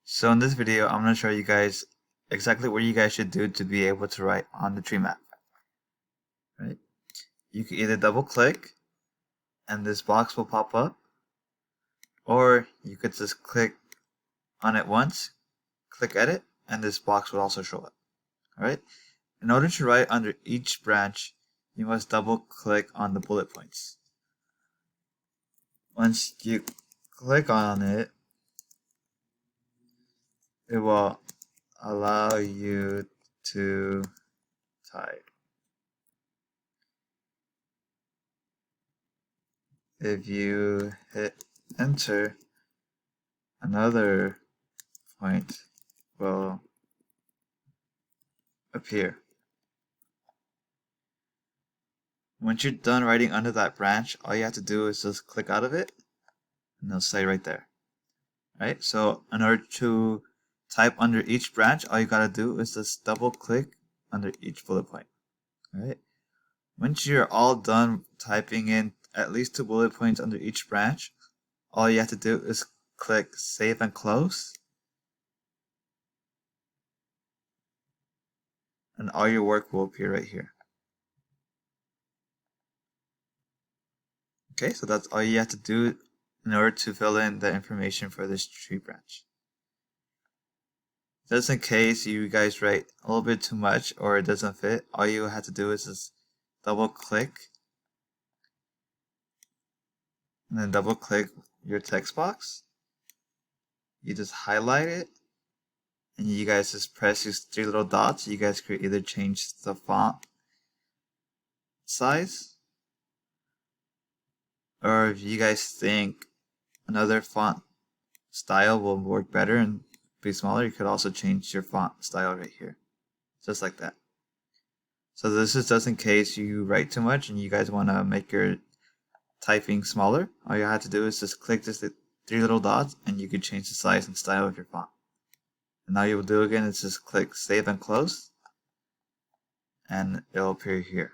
So in this video, I'm going to show you guys exactly what you guys should do to be able to write on the tree map. Right? You can either double click and this box will pop up, or you could just click on it once, click edit, and this box will also show up. Alright? In order to write under each branch, you must double click on the bullet points. Once you click on it, it will allow you to type. If you hit enter, another point will appear. Once you're done writing under that branch, all you have to do is just click out of it and it'll say right there. Right? So in order to type under each branch, all you gotta do is just double click under each bullet point. Alright? Once you're all done typing in at least 2 bullet points under each branch, all you have to do is click save and close, and all your work will appear right here. Okay, so that's all you have to do in order to fill in the information for this tree branch. Just in case you guys write a little bit too much or it doesn't fit, all you have to do is just double click and then double click your text box. You just highlight it and you guys just press these 3 little dots. You guys could either change the font size, or if you guys think another font style will work better and be smaller, you could also change your font style right here, just like that. So this is just in case you write too much and you guys want to make your typing smaller. All you have to do is just click just the 3 little dots and you can change the size and style of your font. And all you will do again is just click save and close, and it will appear here.